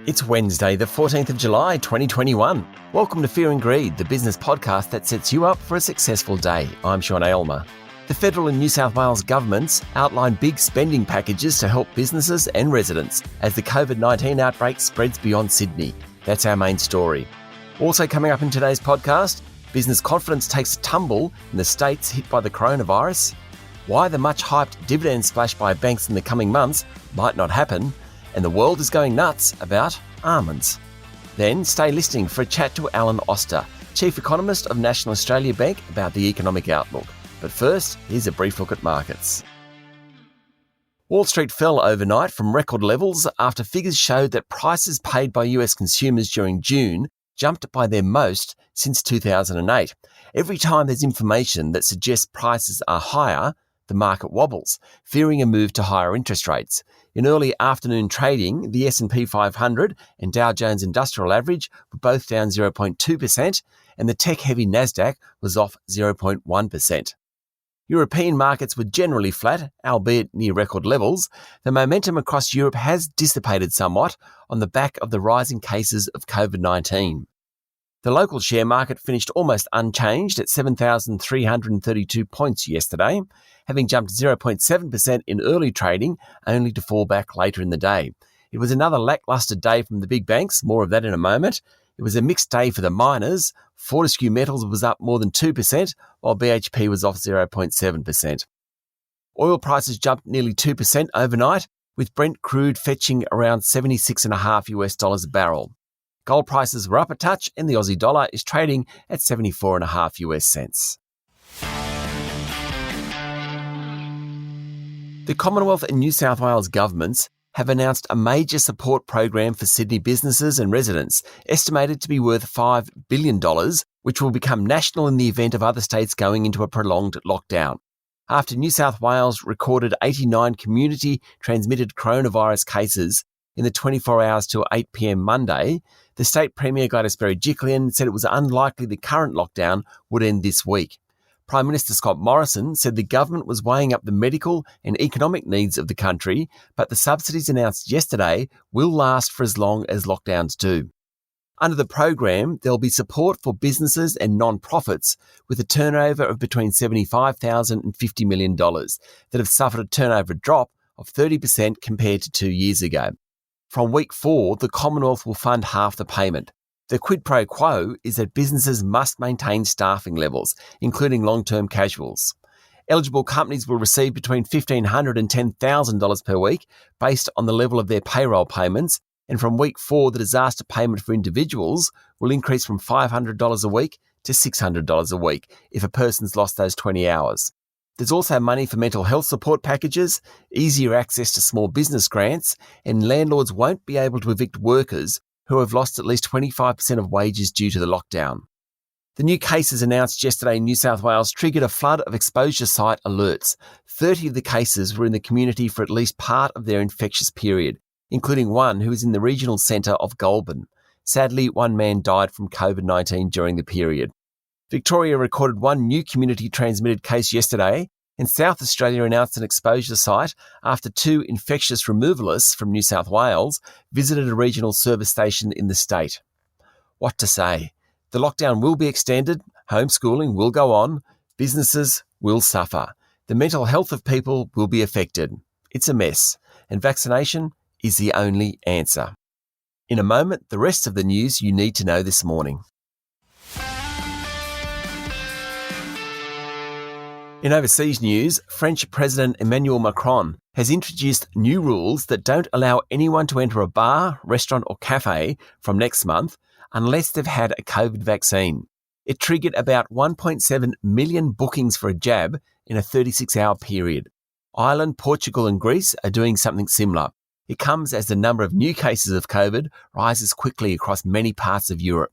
It's Wednesday, the 14th of July, 2021. Welcome to Fear and Greed, the business podcast that sets you up for a successful day. I'm Sean Aylmer. The federal and New South Wales governments outline big spending packages to help businesses and residents as the COVID-19 outbreak spreads beyond Sydney. That's our main story. Also coming up in today's podcast, business confidence takes a tumble in the states hit by the coronavirus, why the much-hyped dividend splash by banks in the coming months might not happen, and the world is going nuts about almonds. Then stay listening for a chat to Alan Oster, Chief Economist of National Australia Bank, about the economic outlook. But first, here's a brief look at markets. Wall Street fell overnight from record levels after figures showed that prices paid by US consumers during June jumped by their most since 2008. Every time there's information that suggests prices are higher, the market wobbles, fearing a move to higher interest rates. In early afternoon trading, the S&P 500 and Dow Jones Industrial Average were both down 0.2%, and the tech-heavy Nasdaq was off 0.1%. European markets were generally flat, albeit near record levels. The momentum across Europe has dissipated somewhat on the back of the rising cases of COVID-19. The local share market finished almost unchanged at 7,332 points yesterday, having jumped 0.7% in early trading, only to fall back later in the day. It was another lacklustre day from the big banks, more of that in a moment. It was a mixed day for the miners. Fortescue Metals was up more than 2%, while BHP was off 0.7%. Oil prices jumped nearly 2% overnight, with Brent crude fetching around $76.5 a barrel. Gold prices were up a touch, and the Aussie dollar is trading at 74.5 US cents. The Commonwealth and New South Wales governments have announced a major support program for Sydney businesses and residents, estimated to be worth $5 billion, which will become national in the event of other states going into a prolonged lockdown. After New South Wales recorded 89 community-transmitted coronavirus cases in the 24 hours till 8 p.m. Monday, the State Premier Gladys Berejiklian said it was unlikely the current lockdown would end this week. Prime Minister Scott Morrison said the government was weighing up the medical and economic needs of the country, but the subsidies announced yesterday will last for as long as lockdowns do. Under the program, there will be support for businesses and non-profits with a turnover of between $75,000 and $50 million that have suffered a turnover drop of 30% compared to 2 years ago. From week 4, the Commonwealth will fund half the payment. The quid pro quo is that businesses must maintain staffing levels, including long-term casuals. Eligible companies will receive between $1,500 and $10,000 per week based on the level of their payroll payments, and from week 4, the disaster payment for individuals will increase from $500 a week to $600 a week if a person's lost those 20 hours. There's also money for mental health support packages, easier access to small business grants, and landlords won't be able to evict workers who have lost at least 25% of wages due to the lockdown. The new cases announced yesterday in New South Wales triggered a flood of exposure site alerts. 30 of the cases were in the community for at least part of their infectious period, including one who was in the regional centre of Goulburn. Sadly, one man died from COVID-19 during the period. Victoria recorded one new community-transmitted case yesterday, and South Australia announced an exposure site after 2 infectious removalists from New South Wales visited a regional service station in the state. What to say? The lockdown will be extended, homeschooling will go on, businesses will suffer. The mental health of people will be affected. It's a mess, and vaccination is the only answer. In a moment, the rest of the news you need to know this morning. In overseas news, French President Emmanuel Macron has introduced new rules that don't allow anyone to enter a bar, restaurant or cafe from next month unless they've had a COVID vaccine. It triggered about 1.7 million bookings for a jab in a 36-hour period. Ireland, Portugal and Greece are doing something similar. It comes as the number of new cases of COVID rises quickly across many parts of Europe.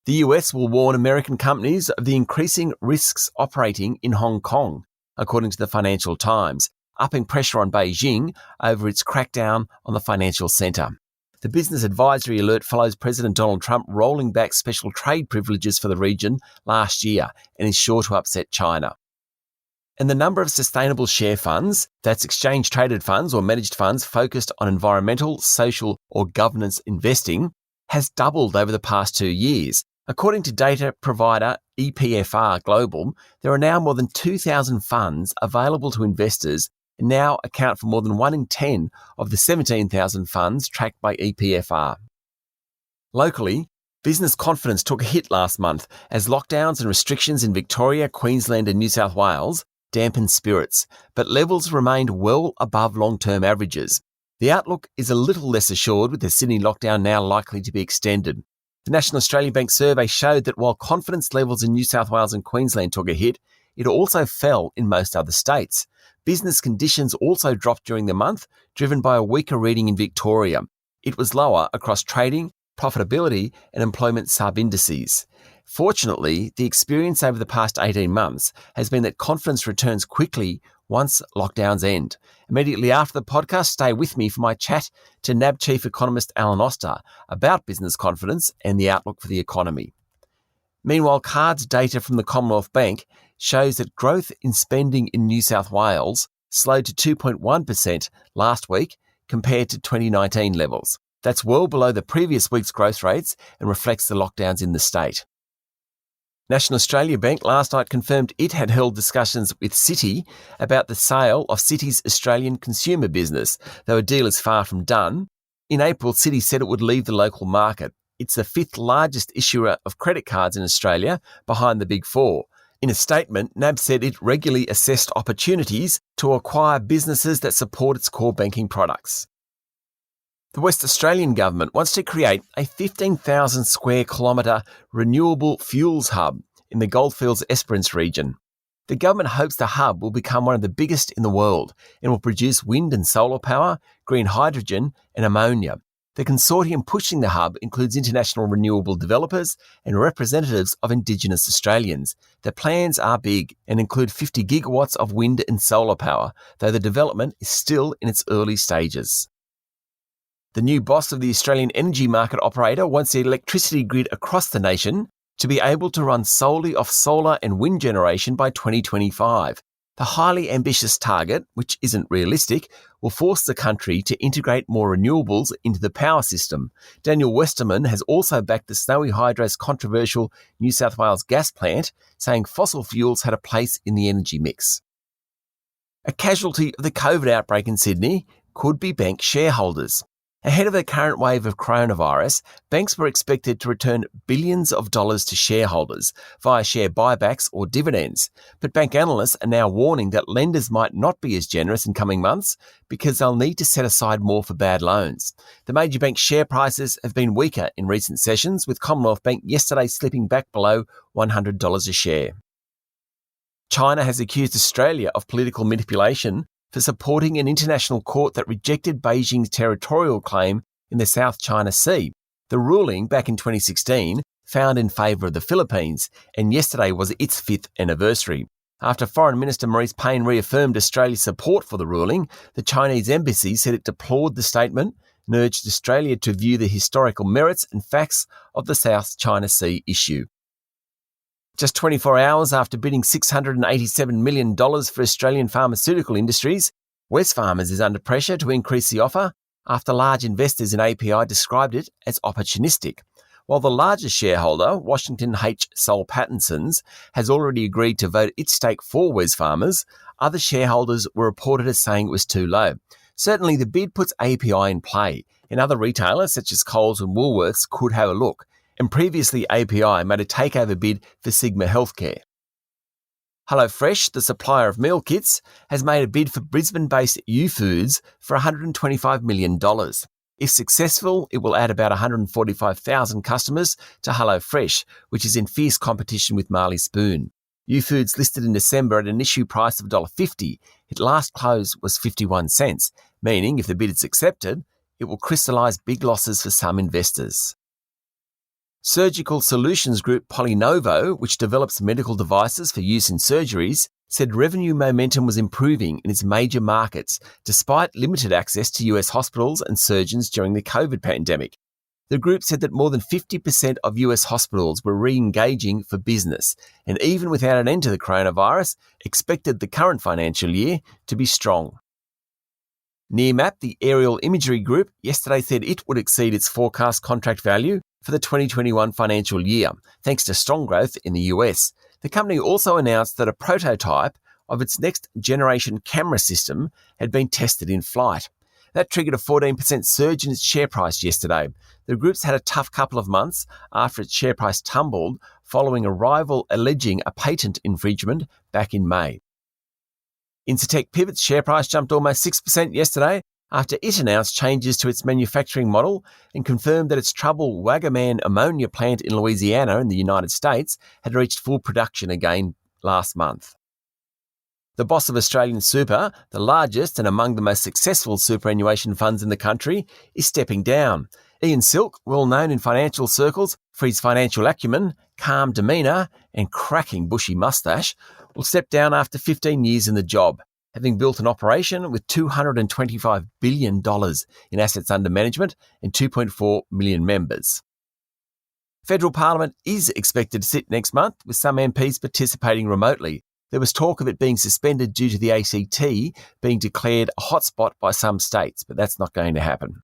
The US will warn American companies of the increasing risks operating in Hong Kong, according to the Financial Times, upping pressure on Beijing over its crackdown on the financial centre. The business advisory alert follows President Donald Trump rolling back special trade privileges for the region last year and is sure to upset China. And the number of sustainable share funds, that's exchange-traded funds or managed funds focused on environmental, social or governance investing, has doubled over the past 2 years. According to data provider EPFR Global, there are now more than 2,000 funds available to investors and now account for more than 1 in 10 of the 17,000 funds tracked by EPFR. Locally, business confidence took a hit last month as lockdowns and restrictions in Victoria, Queensland and New South Wales dampened spirits, but levels remained well above long-term averages. The outlook is a little less assured with the Sydney lockdown now likely to be extended. The National Australia Bank survey showed that while confidence levels in New South Wales and Queensland took a hit, it also fell in most other states. Business conditions also dropped during the month, driven by a weaker reading in Victoria. It was lower across trading, profitability and employment sub-indices. Fortunately, the experience over the past 18 months has been that confidence returns quickly once lockdowns end. Immediately after the podcast, stay with me for my chat to NAB Chief Economist Alan Oster about business confidence and the outlook for the economy. Meanwhile, cards data from the Commonwealth Bank shows that growth in spending in New South Wales slowed to 2.1% last week compared to 2019 levels. That's well below the previous week's growth rates and reflects the lockdowns in the state. National Australia Bank last night confirmed it had held discussions with Citi about the sale of Citi's Australian consumer business, though a deal is far from done. In April, Citi said it would leave the local market. It's the 5th largest issuer of credit cards in Australia, behind the Big Four. In a statement, NAB said it regularly assessed opportunities to acquire businesses that support its core banking products. The West Australian Government wants to create a 15,000 square kilometre renewable fuels hub in the Goldfields Esperance region. The government hopes the hub will become one of the biggest in the world and will produce wind and solar power, green hydrogen and ammonia. The consortium pushing the hub includes international renewable developers and representatives of Indigenous Australians. The plans are big and include 50 gigawatts of wind and solar power, though the development is still in its early stages. The new boss of the Australian energy market operator wants the electricity grid across the nation to be able to run solely off solar and wind generation by 2025. The highly ambitious target, which isn't realistic, will force the country to integrate more renewables into the power system. Daniel Westerman has also backed the Snowy Hydro's controversial New South Wales gas plant, saying fossil fuels had a place in the energy mix. A casualty of the COVID outbreak in Sydney could be bank shareholders. Ahead of the current wave of coronavirus, banks were expected to return billions of dollars to shareholders via share buybacks or dividends. But bank analysts are now warning that lenders might not be as generous in coming months because they'll need to set aside more for bad loans. The major bank share prices have been weaker in recent sessions, with Commonwealth Bank yesterday slipping back below $100 a share. China has accused Australia of political manipulation for supporting an international court that rejected Beijing's territorial claim in the South China Sea. The ruling, back in 2016, found in favour of the Philippines, and yesterday was its 5th anniversary. After Foreign Minister Maurice Payne reaffirmed Australia's support for the ruling, the Chinese embassy said it deplored the statement and urged Australia to view the historical merits and facts of the South China Sea issue. Just 24 hours after bidding $687 million for Australian pharmaceutical industries, Wesfarmers is under pressure to increase the offer after large investors in API described it as opportunistic. While the largest shareholder, Washington H. Soul Pattinson's, has already agreed to vote its stake for Wesfarmers, other shareholders were reported as saying it was too low. Certainly the bid puts API in play, and other retailers such as Coles and Woolworths could have a look. And previously API made a takeover bid for Sigma Healthcare. HelloFresh, the supplier of meal kits, has made a bid for Brisbane-based U-Foods for $125 million. If successful, it will add about 145,000 customers to HelloFresh, which is in fierce competition with Marley Spoon. U-Foods listed in December at an issue price of $1.50. Its last close was 51 cents, meaning if the bid is accepted, it will crystallise big losses for some investors. Surgical solutions group Polynovo, which develops medical devices for use in surgeries, said revenue momentum was improving in its major markets despite limited access to US hospitals and surgeons during the COVID pandemic. The group said that more than 50% of US hospitals were re-engaging for business, and even without an end to the coronavirus, expected the current financial year to be strong. Nearmap, the aerial imagery group, yesterday said it would exceed its forecast contract value for the 2021 financial year, thanks to strong growth in the US. The company also announced that a prototype of its next generation camera system had been tested in flight. That triggered a 14% surge in its share price yesterday. The group's had a tough couple of months after its share price tumbled following a rival alleging a patent infringement back in May. Incitec Pivot's share price jumped almost 6% yesterday after it announced changes to its manufacturing model and confirmed that its troubled Waggaman ammonia plant in Louisiana in the United States had reached full production again last month. The boss of Australian Super, the largest and among the most successful superannuation funds in the country, is stepping down. Ian Silk, well known in financial circles for his financial acumen, calm demeanour and cracking bushy moustache, will step down after 15 years in the job, having built an operation with $225 billion in assets under management and 2.4 million members. Federal Parliament is expected to sit next month, with some MPs participating remotely. There was talk of it being suspended due to the ACT being declared a hotspot by some states, but that's not going to happen.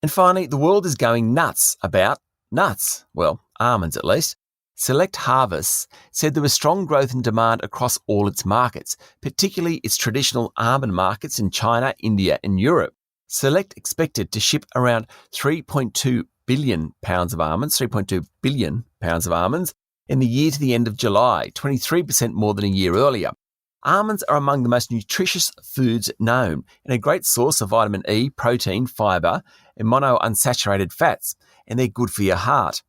And finally, the world is going nuts about nuts. Well, almonds at least. Select Harvests said there was strong growth in demand across all its markets, particularly its traditional almond markets in China, India and Europe. Select expected to ship around 3.2 billion pounds of almonds, 3.2 billion pounds of almonds in the year to the end of July, 23% more than a year earlier. Almonds are among the most nutritious foods known and a great source of vitamin E, protein, fibre and monounsaturated fats, and they're good for your heart.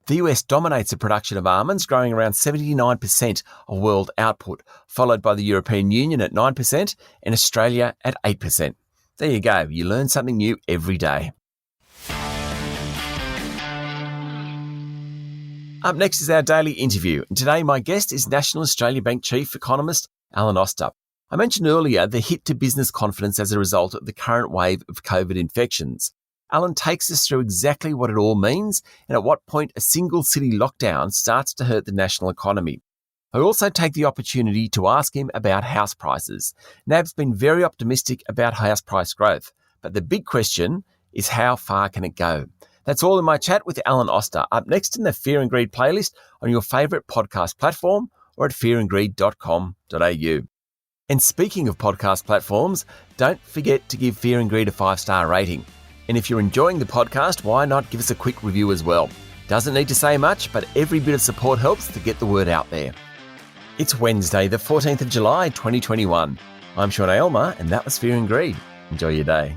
The US dominates the production of almonds, growing around 79% of world output, followed by the European Union at 9% and Australia at 8%. There you go, you learn something new every day. Up next is our daily interview, and today my guest is National Australia Bank Chief Economist Alan Oster. I mentioned earlier the hit to business confidence as a result of the current wave of COVID infections. Alan takes us through exactly what it all means and at what point a single city lockdown starts to hurt the national economy. I also take the opportunity to ask him about house prices. NAB's been very optimistic about house price growth, but the big question is how far can it go? That's all in my chat with Alan Oster, up next in the Fear and Greed playlist on your favourite podcast platform or at fearandgreed.com.au. And speaking of podcast platforms, don't forget to give Fear and Greed a 5-star rating. And if you're enjoying the podcast, why not give us a quick review as well? Doesn't need to say much, but every bit of support helps to get the word out there. It's Wednesday, the 14th of July, 2021. I'm Sean Aylmer, and that was Fear and Greed. Enjoy your day.